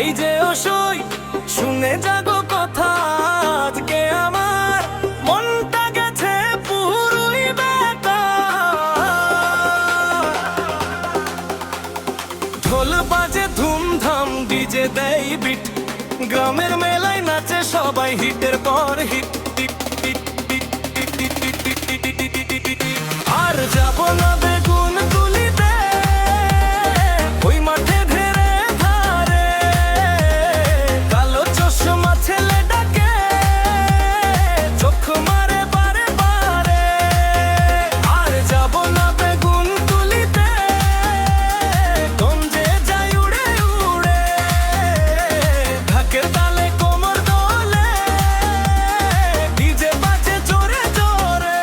এই যে অসই শুনে যাগো কথা, আজকে আমার মনটা গেছে পুরোই বেকার। ঢোল বাজে ধুমধাম, ডিজে দেয় বিট, গ্রামের মেলায় নাচে সবাই হিটের পর হিট। আর যাব না বেগুন তুলিতে, ওই মাঠে ধেরে ধারে কালো চশমা ছেলে ডাকে, চোখ মারে বারে বারে। আর যাব না বেগুন তুলিতে, গঞ্জে যাই উড়ে উড়ে, ঢাকের তালে কোমর দোলে, ডিজে বাজে জোরে জোরে।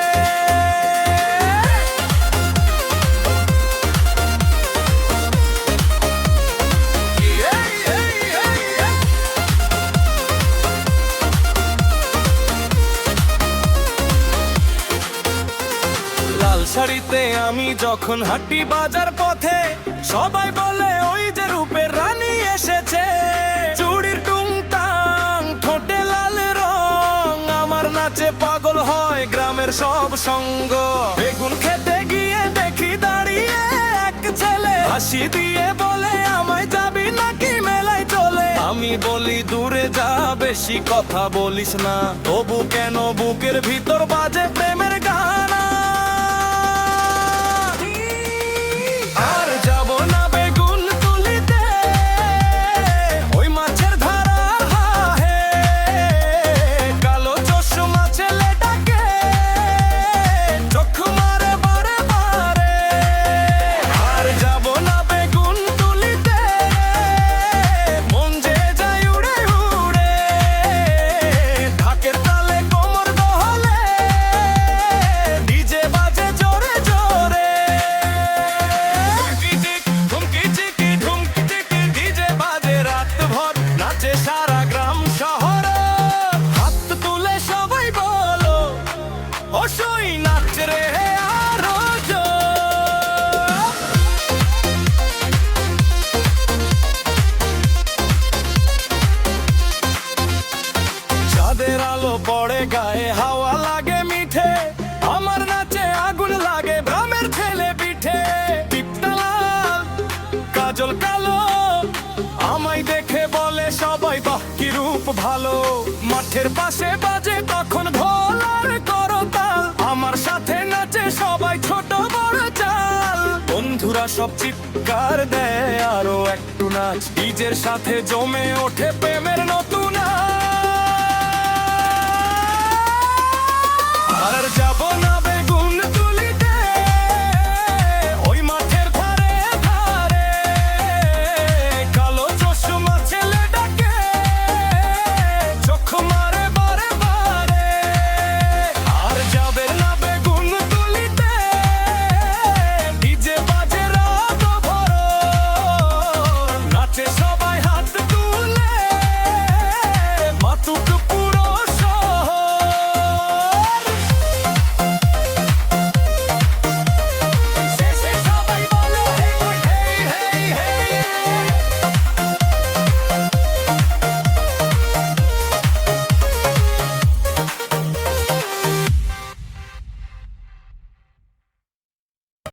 লাল শাড়িতে আমি যখন হাঁটি বাজার পথে, সবাই বলে ওই যে রূপের রানী এসেছে। চুড়ির টুংটাং, ঠোঁটে লাল রং, আমার নাচে পাগল হয় গ্রামের সব সঙ্গ। বেগুন খেতে গিয়ে দেখি দাঁড়িয়ে এক ছেলে, হাসি দিয়ে বলে আমায় যাবি নাকি মেলায় চলে। আমি বলি দূরে যা, বেশি কথা বলিস না, তবু কেন বুকের ভিতর বাজে প্রেমের গানা। আর যাব না বেগুন তুলিতে, ওই মাছের ধারা হে, কালো চশমা ছেলে ডাকে, চোখ মারে বারে বারে। আর যাব না বেগুন তুলিতে, মন যে যায় উড়ে উড়ে, ঢাকের তালে কোমর দোলে, ডিজে বাজে জোরে জোরে। ঢুমকি চিকি ঢুমকি চিকি, ডিজে বাজে রাত ভর, নাচে সারা গ্রাম শহর। হাত তুলে সবাই বলো, অসই নাচ রে আরো জোর। চাঁদের আলো পড়ে গায়ে, হাওয়া লাগে মিঠে, আমার নাচে আগুন লাগে গ্রামের ছেলে পিঠে। টিপটা লাল, কাজল কালো, আমায় দেখে বলে সবাই বাহ কি রূপ ভালো। মাঠের পাশে বাজে তখন ঢোল আর করতাল, আমার সাথে নাচে সবাই ছোট বড় চাল। বন্ধুরা সব চিৎকার দেয় আরো একটু নাচ, ডিজের সাথে জমে ওঠে প্রেমের নতুন